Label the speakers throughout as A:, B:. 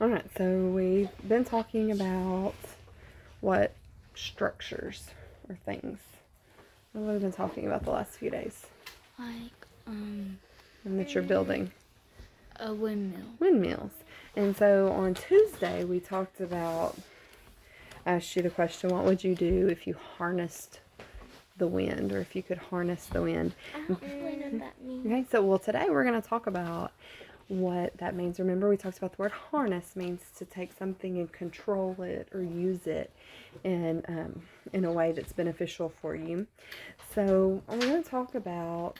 A: All right, so we've been talking about what structures or things. What have we been talking about the last few days?
B: Like,
A: And that you're building
B: a windmill.
A: windmills. And so on Tuesday, we talked about, I asked you the question, what would you do if you harnessed the wind, or if you could harness the wind?
C: I don't really know what that means.
A: Okay, so today we're going to talk about what that means. Remember, we talked about the word harness means to take something and control it or use it in a way that's beneficial for you. So I'm going to talk about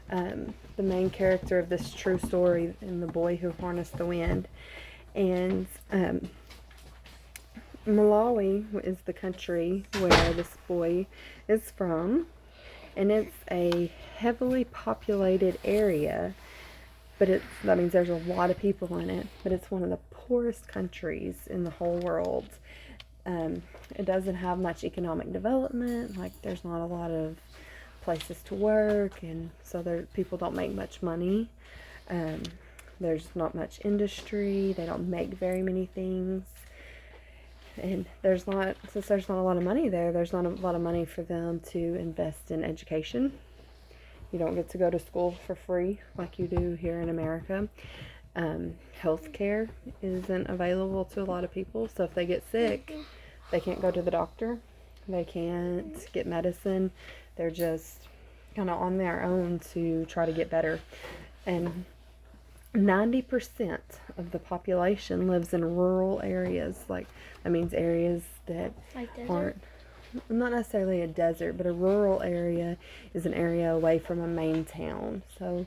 A: the main character of this true story and the boy who harnessed the wind. And Malawi is the country where this boy is from, and it's a heavily populated area, but that means there's a lot of people in it, but it's one of the poorest countries in the whole world. It doesn't have much economic development, like there's not a lot of places to work, and so people don't make much money. There's not much industry, they don't make very many things. And since there's not a lot of money there's not a lot of money for them to invest in education. You don't get to go to school for free like you do here in America. Healthcare isn't available to a lot of people, so if they get sick, they can't go to the doctor. They can't get medicine. They're just kind of on their own to try to get better. And 90% of the population lives in rural areas. Like, that means areas that aren't, not necessarily a desert, but a rural area is an area away from a main town. So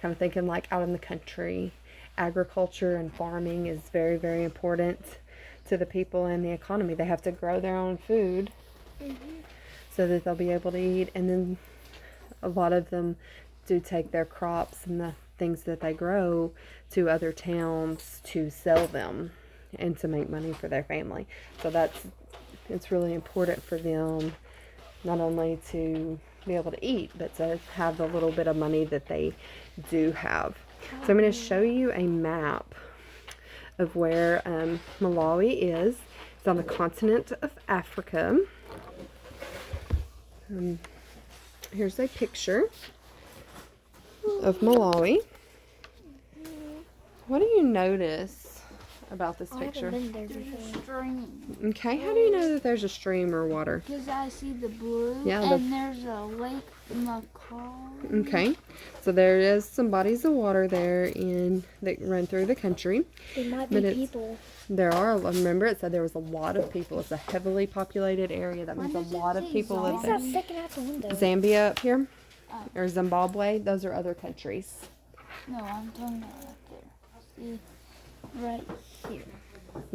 A: kind of thinking like out in the country, agriculture and farming is very, very important to the people and the economy. They have to grow their own food so that they'll be able to eat. And then a lot of them do take their crops and the things that they grow to other towns to sell them and to make money for their family. So it's really important for them not only to be able to eat, but to have the little bit of money that they do have. So I'm going to show you a map of where Malawi is. It's on the continent of Africa. Here's a picture of Malawi. What do you notice about this picture?
C: I haven't been there before.
B: There's a stream.
A: Okay, how do you know that there's a stream or water?
B: Because I see the blue,
A: Yeah,
B: and there's a lake Macau.
A: Okay, so there is some bodies of water there that run through the country.
C: There might
A: But
C: be people.
A: There are, remember it said there was a lot of people. It's a heavily populated area. That means a lot of people live
C: What's
A: there.
C: that sticking out the window?
A: Zambia up here, or Zimbabwe, those are other countries.
B: No, I'm talking about right there. See, right here.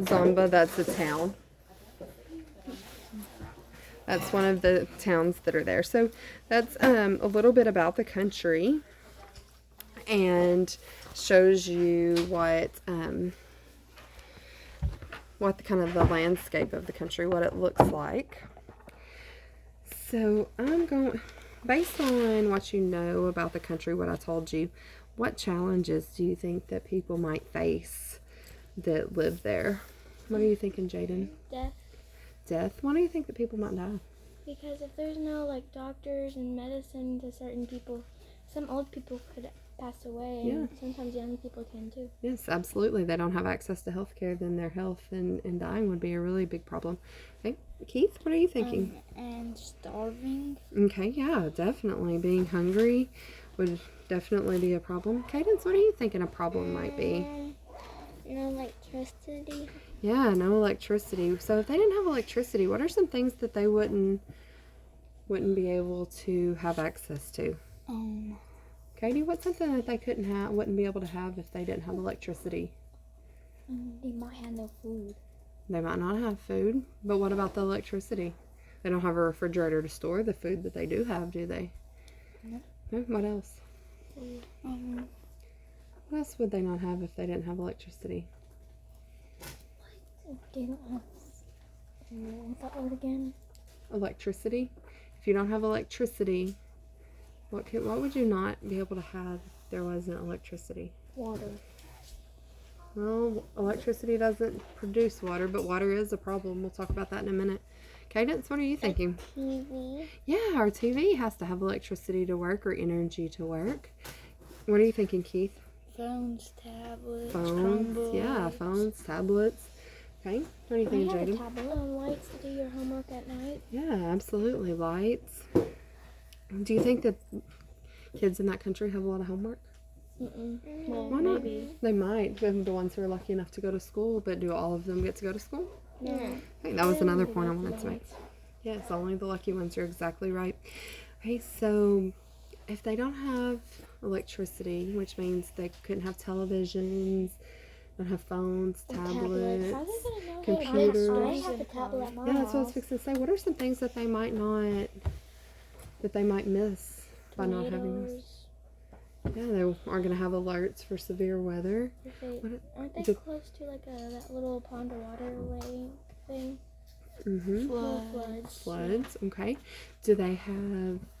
A: Zamba, that's a town. That's one of the towns that are there. So that's a little bit about the country, and shows you what the kind of the landscape of the country, what it looks like. So based on what you know about the country, what I told you, what challenges do you think that people might face that live there? What are you thinking, Jaden?
C: Death.
A: Death? Why do you think that people might die?
C: Because if there's no like doctors and medicine to certain people, some old people could pass away, and sometimes young people can too.
A: Yes, absolutely. They don't have access to health care, then their health and dying would be a really big problem. Okay, Keith, what are you thinking?
B: And starving.
A: Okay, yeah, definitely. Being hungry would definitely be a problem. Cadence, what are you thinking a problem might be?
C: No electricity.
A: Yeah, no electricity. So if they didn't have electricity, what are some things that they wouldn't be able to have access to? Katie, what's something that they wouldn't be able to have if they didn't have electricity?
C: They might have no food.
A: They might not have food, but what about the electricity? They don't have a refrigerator to store the food that they do have, do they?
C: No.
A: No? What else? What else would they not have if they didn't have electricity?
C: They don't have. What's that word again?
A: Electricity. If you don't have electricity, what would you not be able to have if there wasn't electricity?
C: Water.
A: Well, electricity doesn't produce water, but water is a problem. We'll talk about that in a minute. Cadence, what are you thinking?
C: TV.
A: Yeah, our TV has to have electricity to work or energy to work. What are you thinking, Keith?
B: Phones, tablets,
A: Phones,
B: Chromebooks.
A: yeah, phones, tablets. Okay, what do you
C: I
A: think,
C: have a
A: Jaden?
C: tablet on lights to do your homework at night.
A: Yeah, absolutely. Lights. Do you think that kids in that country have a lot of homework?
C: Well,
A: Why not?
C: maybe.
A: They might. The ones who are lucky enough to go to school, but do all of them get to go to school?
C: No.
A: I think that was another
C: Only
A: point I
C: lucky
A: wanted to make.
C: ones.
A: Yes, only the lucky ones. You're exactly right. Okay, so if they don't have electricity, which means they couldn't have televisions, don't have phones, tablets.
C: How are they gonna know?
A: computers.
C: I have a tablet at my
A: Yeah, that's what I was
C: house.
A: fixing to say. What are some things that they might miss by not having this?
C: Tornadoes.
A: Yeah, they are going to have alerts for severe weather.
C: If they,
A: What-
C: aren't they
A: do-
C: close to like that little pond or waterway thing?
A: Mm-hmm.
C: Little
B: Floods.
C: floods.
A: Floods. Okay.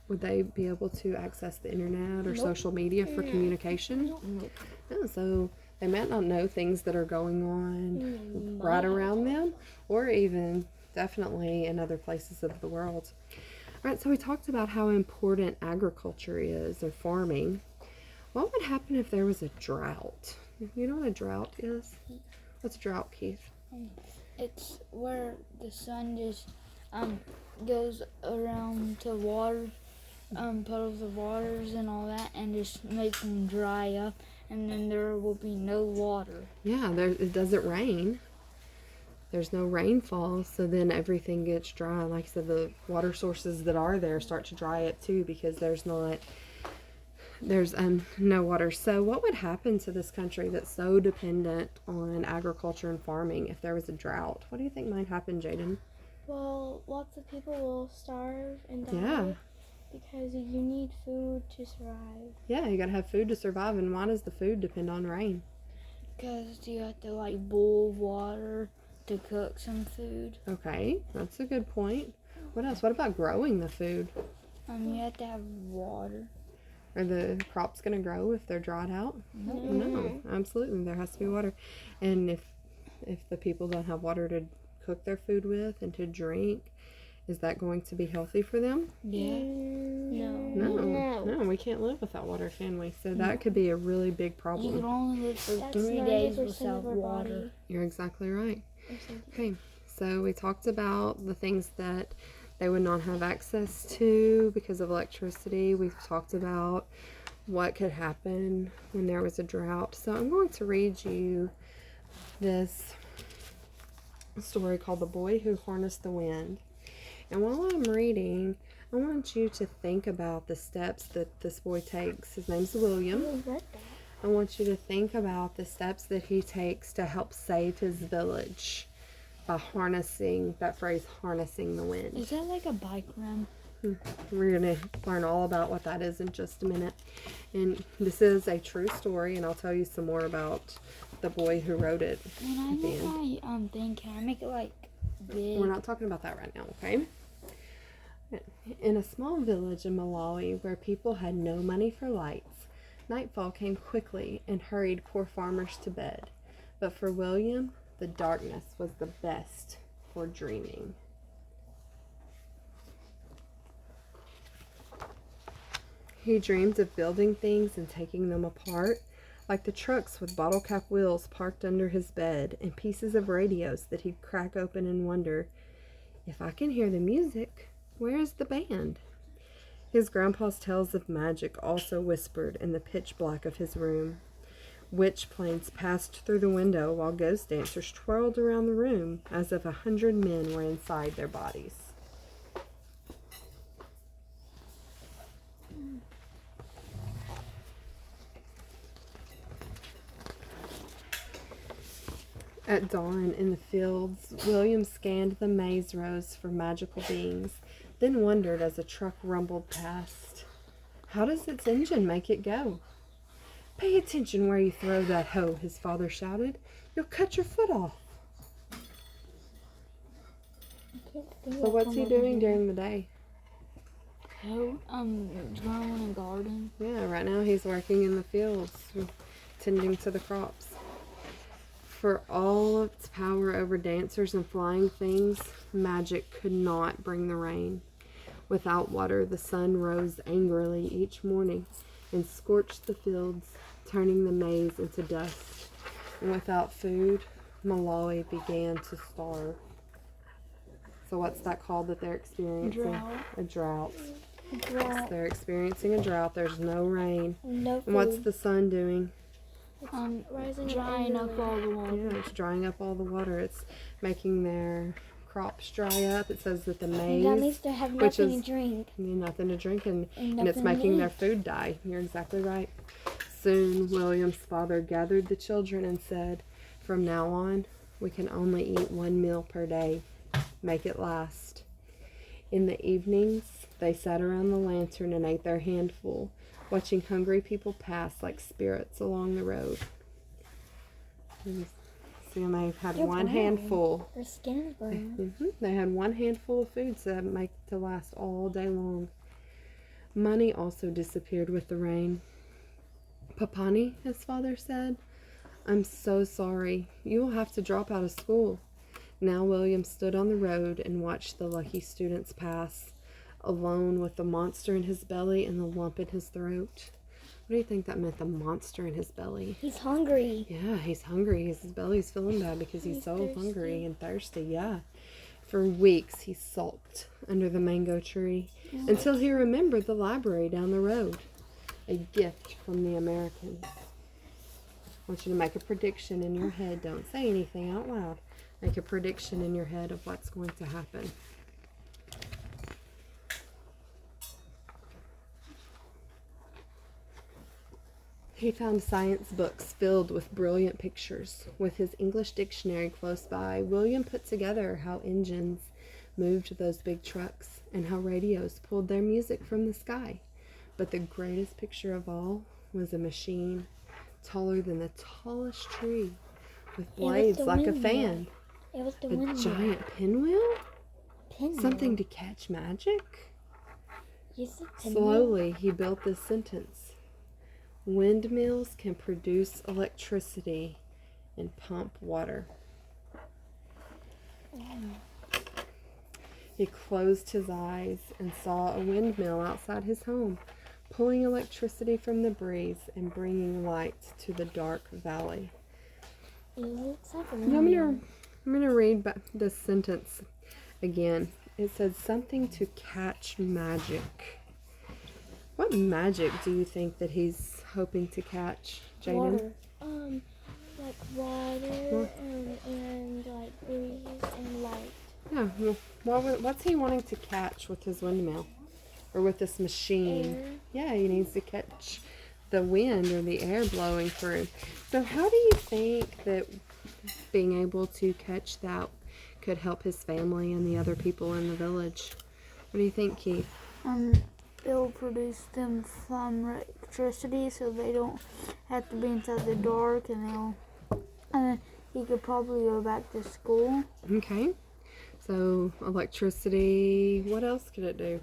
A: Would they be able to access the internet or
C: Nope.
A: social media for
C: No.
A: communication?
C: Nope.
A: Yeah, so they might not know things that are going on
C: Mm,
A: right
C: might.
A: around them, or even definitely in other places of the world. All right, so we talked about how important agriculture is or farming. What would happen if there was a drought? You know what a drought is? What's a drought, Keith?
B: It's where the sun just goes around to water, puddles of waters and all that, and just make them dry up, and then there will be no water.
A: Yeah, it doesn't rain. There's no rainfall, so then everything gets dry. Like I said, the water sources that are there start to dry up too because there's no water. So what would happen to this country that's so dependent on agriculture and farming if there was a drought? What do you think might happen, Jaden?
C: Well, lots of people will starve and die
A: Yeah.
C: because you need food to survive.
A: Yeah, you gotta have food to survive, and why does the food depend on rain?
B: Because you have to like boil water to cook some food.
A: Okay, that's a good point. What else? What about growing the food?
B: You have to have water.
A: Are the crops gonna grow if they're dried out?
B: Nope.
A: No, absolutely. There has to be water. And if the people don't have water to cook their food with and to drink, is that going to be healthy for them?
B: Yeah.
A: No, we can't live without water, can we? So that could be a really big
B: You can
A: problem.
B: only live for
C: That's
B: 3 days
C: 90%
B: without
C: of our
B: water.
C: body.
A: You're exactly right.
C: or something.
A: Okay, so we talked about the things that they would not have access to because of electricity. We've talked about what could happen when there was a drought. So I'm going to read you this story called The Boy Who Harnessed the Wind. And while I'm reading, I want you to think about the steps that this boy takes. His name's William.
C: I read that.
A: I want you to think about the steps that he takes to help save his village by harnessing, that phrase, harnessing the wind.
B: Is that like a bike run?
A: We're going to learn all about what that is in just a minute. And this is a true story, and I'll tell you some more about the boy who wrote it.
B: When I
A: At the
B: make my thing, can I make it like big?
A: We're not talking about that right now, okay? In a small village in Malawi where people had no money for lights, nightfall came quickly and hurried poor farmers to bed. But for William, the darkness was the best for dreaming. He dreamed of building things and taking them apart, like the trucks with bottle cap wheels parked under his bed and pieces of radios that he'd crack open and wonder, if I can hear the music, where is the band? His grandpa's tales of magic also whispered in the pitch black of his room. Witch planes passed through the window while ghost dancers twirled around the room as if 100 men were inside their bodies. At dawn in the fields, William scanned the maze rows for magical beings, then wondered as a truck rumbled past. How does its engine make it go? Pay attention where you throw that hoe, his father shouted. You'll cut your foot off. So what's he doing during the day?
B: Growing a garden.
A: Yeah, right now he's working in the fields, tending to the crops. For all its power over dancers and flying things, magic could not bring the rain. Without water, the sun rose angrily each morning and scorched the fields, turning the maize into dust. And without food, Malawi began to starve. So what's that called that they're experiencing?
B: Drought.
A: A drought.
B: Drought.
A: They're experiencing a drought. There's no rain.
C: No food.
A: And what's the sun doing?
C: Rising
B: Drying up
C: angrily.
B: all the water.
A: Yeah, it's drying up all the water. It's making their crops dry up. It says that the maize,
C: That means they have
A: which
C: nothing
A: is-
C: to drink.
A: need nothing to drink, and it's
C: nothing to
A: making their
C: eat.
A: food die. You're exactly right. Soon, William's father gathered the children and said, "From now on, we can only eat 1 meal per day. Make it last." In the evenings, they sat around the lantern and ate their handful, watching hungry people pass like spirits along the road. See, and they had
C: They're
A: one
C: brown.
A: handful.
C: Their skin's brown.
A: They had one handful of food to make to last all day long. Money also disappeared with the rain. "Papani," his father said, "I'm so sorry. You will have to drop out of school." Now William stood on the road and watched the lucky students pass, alone with the monster in his belly and the lump in his throat. What do you think that meant, the monster in his belly?
C: He's hungry.
A: Yeah, he's hungry. His belly's feeling bad because he's
C: He's
A: so
C: thirsty.
A: hungry and thirsty. Yeah. For weeks, he sulked under the mango tree until he remembered the library down the road, a gift from the Americans. I want you to make a prediction in your head. Don't say anything out loud. Make a prediction in your head of what's going to happen. He found science books filled with brilliant pictures. With his English dictionary close by, William put together how engines moved those big trucks and how radios pulled their music from the sky. But the greatest picture of all was a machine taller than the tallest tree, with blades
C: the
A: like a
C: windmill.
A: fan.
C: It was the
A: A
C: windmill.
A: giant pinwheel?
C: Pinwheel.
A: Something to catch magic?
C: You said pinwheel?
A: Slowly, he built this sentence: "Windmills can produce electricity and pump water." He closed his eyes and saw a windmill outside his home, pulling electricity from the breeze and bringing light to the dark valley.
C: It looks like a
A: I'm
C: windmill.
A: gonna read back this sentence again. It said something to catch magic. What magic do you think that he's hoping to catch, Jaden?
C: Water. Like water and like breeze and light.
A: Yeah. Well, what's he wanting to catch with his windmill, or with this machine?
C: Air.
A: Yeah, he needs to catch the wind or the air blowing through. So, how do you think that being able to catch that could help his family and the other people in the village? What do you think, Keith?
B: It'll produce them some electricity, so they don't have to be inside the dark, and then he could probably go back to school.
A: Okay. So, electricity, what else could it do?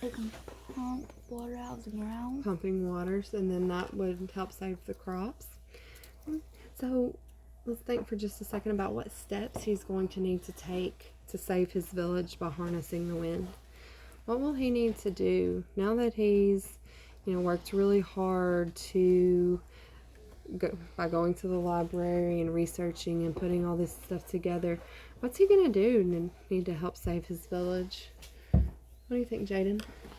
B: It can pump water out of the ground.
A: Pumping waters, and then that would help save the crops. So, let's think for just a second about what steps he's going to need to take to save his village by harnessing the wind. What will he need to do now that he's, worked really hard to by going to the library and researching and putting all this stuff together? What's he gonna do and need to help save his village? What do you think, Jaden?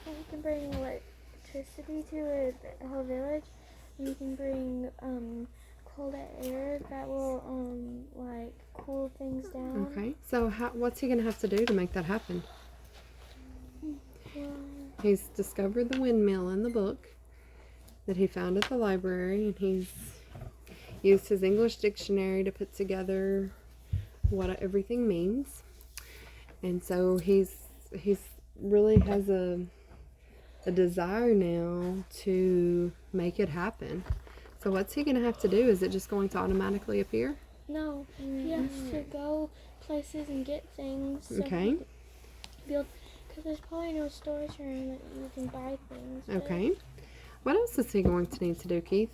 C: And you can bring electricity to the whole village. And you can bring cold air that will like cool things down.
A: Okay. So what's he gonna have to do to make that happen?
C: Well,
A: He's discovered the windmill in the book that he found at the library, and he's used his English dictionary to put together what everything means. And so he's really has a desire now to make it happen. So what's he going to have to do? Is it just going to automatically appear?
C: no, he has to go places and get things. So
A: Okay.
C: because there's probably no stores here that you can buy things. but
A: Okay. What else is he going to need to do, Keith?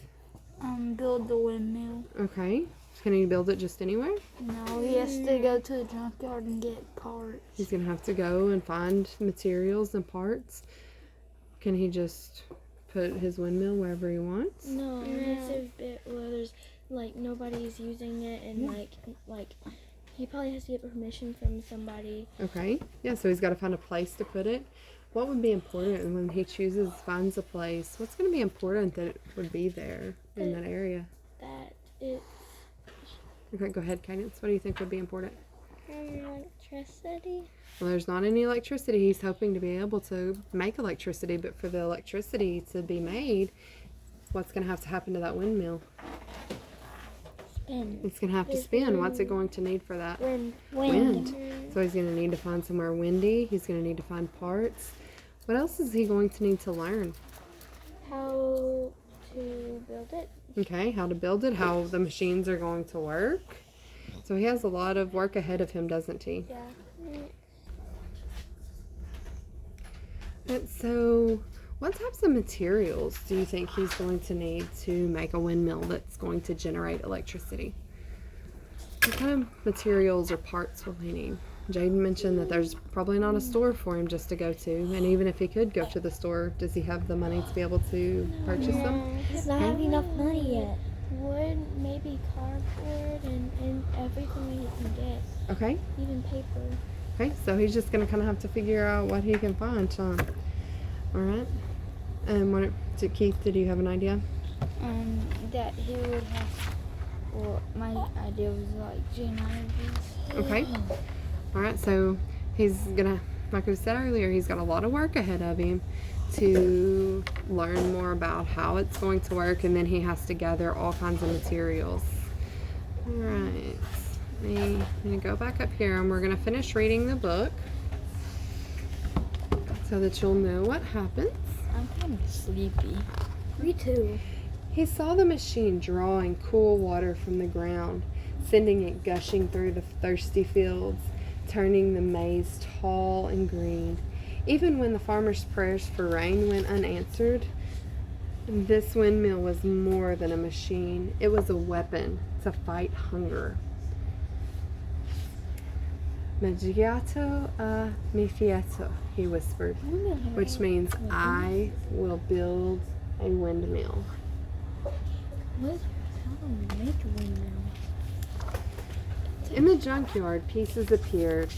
B: build the windmill.
A: Okay. Can he build it just anywhere?
B: No, he has to go to the junkyard and get parts.
A: He's going to have to go and find materials and parts. Can he just put his windmill wherever he wants?
C: No, it's a bit where there's like nobody's using it, and like he probably has to get permission from somebody.
A: Okay. Yeah, so he's got to find a place to put it. What would be important when he finds a place? What's going to be important that would be there in that area?
C: That it's
A: Okay, go ahead, Cadence. What do you think would be important?
C: electricity.
A: Well, there's not any electricity. He's hoping to be able to make electricity, but for the electricity to be made, what's going to have to happen to that windmill?
C: Spin.
A: It's going to have to spin. What's it going to need for that?
C: Wind.
A: So he's going to need to find somewhere windy. He's going to need to find parts. What else is he going to need to learn?
C: How to build it.
A: Okay, how to build it, how the machines are going to work. So he has a lot of work ahead of him, doesn't he?
C: Yeah.
A: And so, what types of materials do you think he's going to need to make a windmill that's going to generate electricity? What kind of materials or parts will he need? Jaden mentioned that there's probably not a store for him just to go to, and even if he could go to the store, does he have the money to be able to purchase them?
C: He's not having enough money yet. Wood, maybe cardboard, and everything that he can get.
A: Okay,
C: Even paper.
A: okay, so he's just going to kind of have to figure out what he can find, huh? All right. And Keith, did you have an idea?
B: That he would have. Well, my idea was like generators.
A: Okay. All right, so he's gonna, like I said earlier, he's got a lot of work ahead of him to learn more about how it's going to work, and then he has to gather all kinds of materials. All right, I'm gonna go back up here, and we're gonna finish reading the book so that you'll know what happens.
B: I'm kind of sleepy.
C: Me too.
A: He saw the machine drawing cool water from the ground, sending it gushing through the thirsty fields, turning the maize tall and green. Even when the farmer's prayers for rain went unanswered, this windmill was more than a machine. It was a weapon to fight hunger. Magiato a mi fieto, he whispered, which means I will build a windmill.
B: How do we make a windmill?
A: In the junkyard, pieces appeared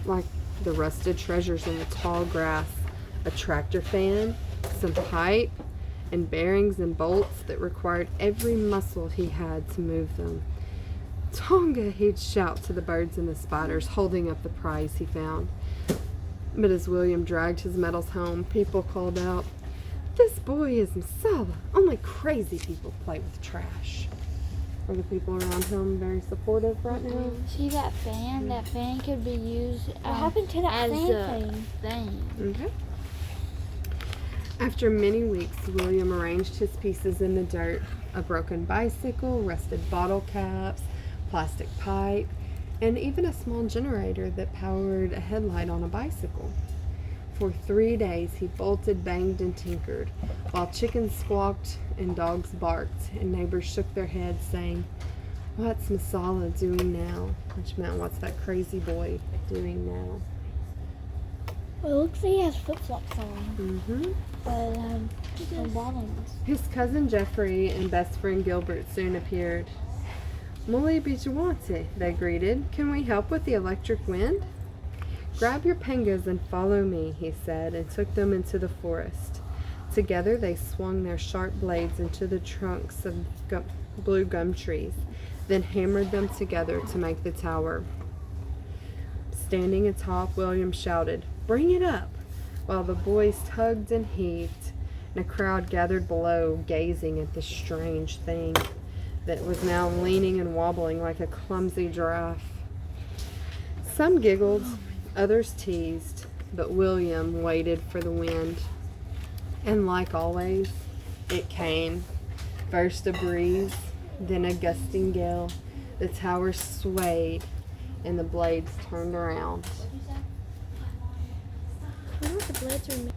A: like the rusted treasures in the tall grass, a tractor fan, some pipe, and bearings and bolts that required every muscle he had to move them. Tonga, he'd shout to the birds and the spiders, holding up the prize he found. But as William dragged his metals home, people called out, "This boy is Msala. Only crazy people play with trash." Are the people around him very supportive right now?
B: See that fan? That fan could be used
C: What happened to that
B: as
C: fan
B: a thing.
A: Okay. After many weeks, William arranged his pieces in the dirt. A broken bicycle, rusted bottle caps, plastic pipe, and even a small generator that powered a headlight on a bicycle. For 3 days, he bolted, banged, and tinkered, while chickens squawked and dogs barked, and neighbors shook their heads, saying, "What's Msala doing now?" Which meant, "What's that crazy boy doing now?"
C: Well, it looks like he has flip-flops on.
A: Mm-hmm.
C: But, no bottoms.
A: His cousin Jeffrey and best friend Gilbert soon appeared. "Muli Bijuante," they greeted. "Can we help with the electric wind?" "Grab your pengas and follow me," he said, and took them into the forest. Together they swung their sharp blades into the trunks of blue gum trees, then hammered them together to make the tower. Standing atop, William shouted, "Bring it up!" while the boys tugged and heaved, and a crowd gathered below, gazing at the strange thing that was now leaning and wobbling like a clumsy giraffe. Some giggled, others teased, but William waited for the wind. And like always, it came. First a breeze, then a gusting gale. The tower swayed, and the blades turned around.
C: I wonder what the blades are made.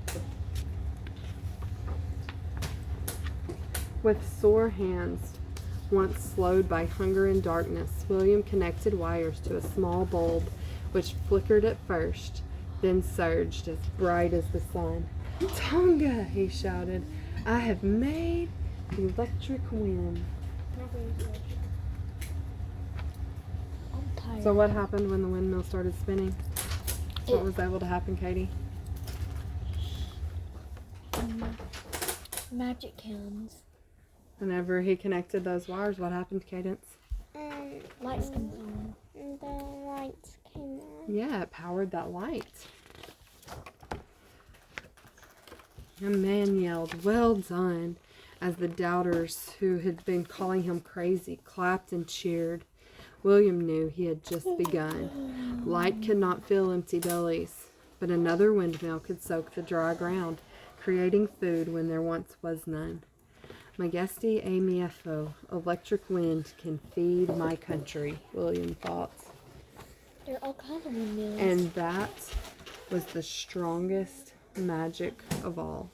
A: With sore hands, once slowed by hunger and darkness, William connected wires to a small bulb which flickered at first, then surged as bright as the sun. "Tonga!" he shouted. "I have made electric wind."
B: I'm tired.
A: So what happened when the windmill started spinning? What was able to happen, Katie?
B: Magic hands.
A: Whenever he connected those wires, what happened, Cadence?
B: Lights come on.
C: The lights came on.
A: Yeah, it powered that light. A man yelled, "Well done," as the doubters who had been calling him crazy clapped and cheered. William knew he had just begun. Light could not fill empty bellies, but another windmill could soak the dry ground, creating food when there once was none. Magesti e miefo, electric wind can feed my country, William thought.
B: There are all kinds of windmills.
A: And that was the strongest magic of all.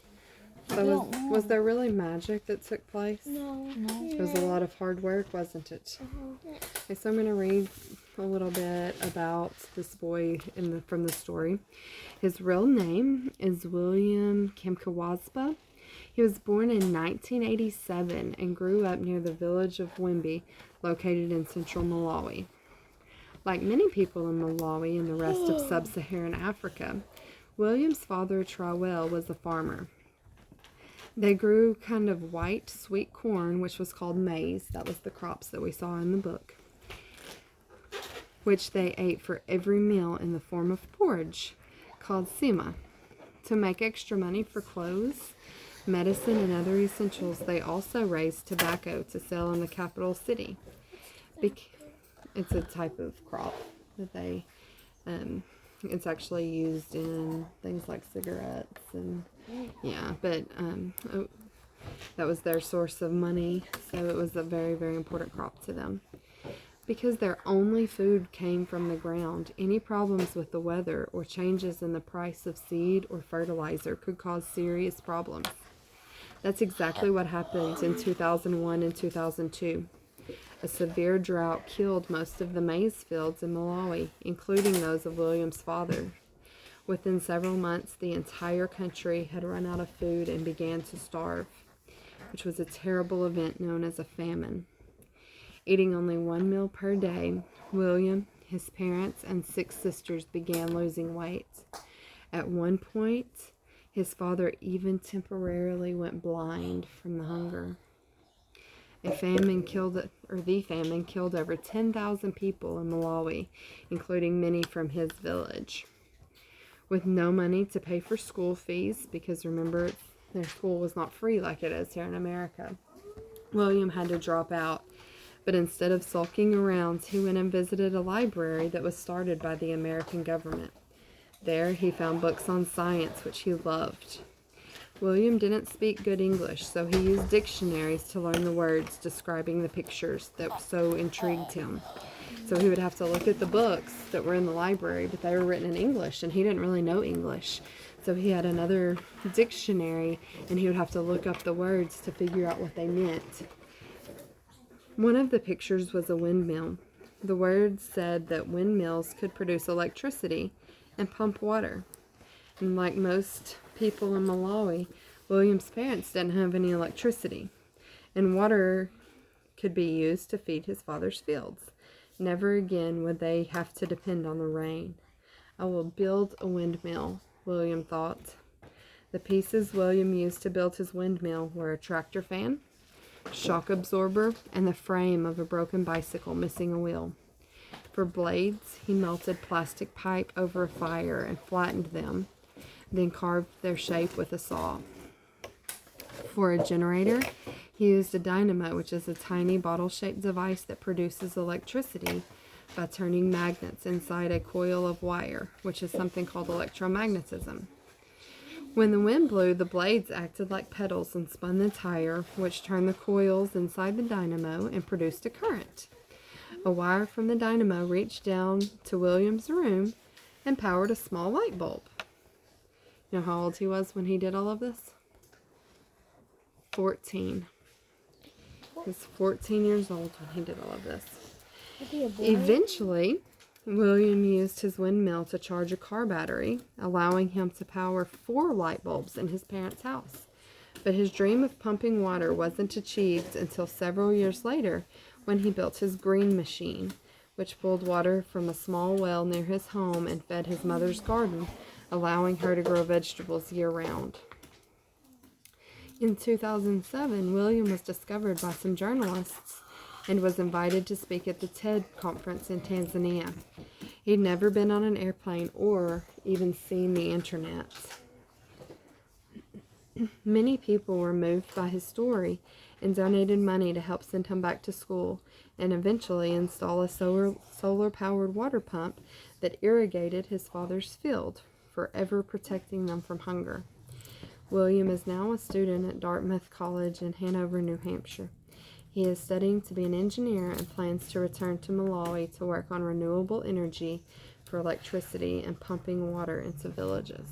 A: So was there really magic that took place?
C: No.
A: It was a lot of hard work, wasn't it? Okay, so I'm going to read a little bit about this boy from the story. His real name is William Kamkawasba. He was born in 1987 and grew up near the village of Wimby, located in central Malawi. Like many people in Malawi and the rest of sub-Saharan Africa, William's father, Trawell, was a farmer. They grew kind of white, sweet corn, which was called maize. That was the crops that we saw in the book, which they ate for every meal in the form of porridge, called sima. To make extra money for clothes, medicine, and other essentials, they also raised tobacco to sell in the capital city. It's a type of crop that they, it's actually used in things like cigarettes and, yeah, but that was their source of money, so it was a very, very important crop to them. Because their only food came from the ground, any problems with the weather or changes in the price of seed or fertilizer could cause serious problems. That's exactly what happened in 2001 and 2002. A severe drought killed most of the maize fields in Malawi, including those of William's father. Within several months, the entire country had run out of food and began to starve, which was a terrible event known as a famine. Eating only one meal per day, William, his parents, and 6 sisters began losing weight. At one point, his father even temporarily went blind from the hunger. The famine killed over 10,000 people in Malawi, including many from his village. With no money to pay for school fees, because remember, their school was not free like it is here in America, William had to drop out. But instead of sulking around, he went and visited a library that was started by the American government. There, he found books on science, which he loved. William didn't speak good English, so he used dictionaries to learn the words describing the pictures that so intrigued him. So he would have to look at the books that were in the library, but they were written in English, and he didn't really know English. So he had another dictionary, and he would have to look up the words to figure out what they meant. One of the pictures was a windmill. The words said that windmills could produce electricity and pump water. And like most people in Malawi, William's parents didn't have any electricity, and water could be used to feed his father's fields. Never again would they have to depend on the rain. "I will build a windmill," William thought. The pieces William used to build his windmill were a tractor fan, shock absorber, and the frame of a broken bicycle missing a wheel. For blades, he melted plastic pipe over a fire and flattened them, then carved their shape with a saw. For a generator, he used a dynamo, which is a tiny bottle-shaped device that produces electricity by turning magnets inside a coil of wire, which is something called electromagnetism. When the wind blew, the blades acted like pedals and spun the tire, which turned the coils inside the dynamo and produced a current. A wire from the dynamo reached down to William's room and powered a small light bulb. You know how old he was when he did all of this? 14. He was 14 years old when he did all of this.
C: Was he a boy?
A: Eventually, William used his windmill to charge a car battery, allowing him to power 4 light bulbs in his parents' house. But his dream of pumping water wasn't achieved until several years later when he built his green machine, which pulled water from a small well near his home and fed his mother's garden, allowing her to grow vegetables year-round. In 2007, William was discovered by some journalists and was invited to speak at the TED conference in Tanzania. He'd never been on an airplane or even seen the internet. Many people were moved by his story and donated money to help send him back to school and eventually install a solar-powered water pump that irrigated his father's field, forever protecting them from hunger. William is now a student at Dartmouth College in Hanover, New Hampshire. He is studying to be an engineer and plans to return to Malawi to work on renewable energy for electricity and pumping water into villages.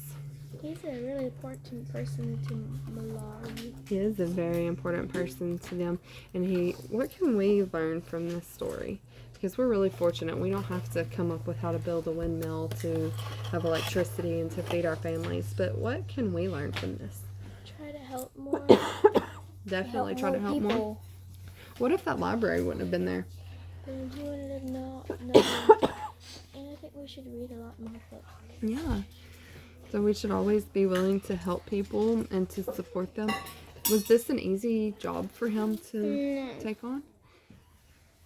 C: He's a really important person to Malawi.
A: He is a very important person to them. And what can we learn from this story? Because we're really fortunate. We don't have to come up with how to build a windmill to have electricity and to feed our families. But what can we learn from this?
C: Try to help more.
A: Definitely try to help more. What if that library wouldn't have been there?
C: Then he wouldn't have known. And I think we should read a lot more books.
A: Yeah. So we should always be willing to help people and to support them. Was this an easy job for him to take on?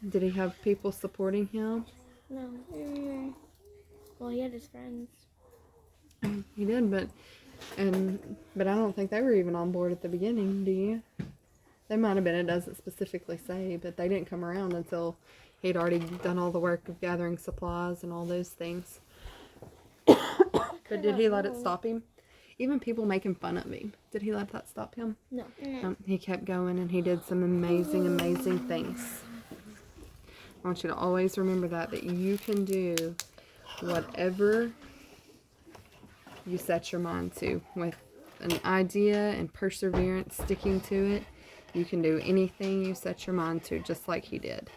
A: Did he have people supporting him?
C: No. Well, he had his friends.
A: He did, but I don't think they were even on board at the beginning, do you? They might have been, it doesn't specifically say, but they didn't come around until he'd already done all the work of gathering supplies and all those things. But did he let it stop him? Even people making fun of him, did he let that stop him?
C: No.
A: He kept going and he did some amazing, amazing things. I want you to always remember that you can do whatever you set your mind to. With an idea and perseverance, sticking to it, you can do anything you set your mind to, just like he did.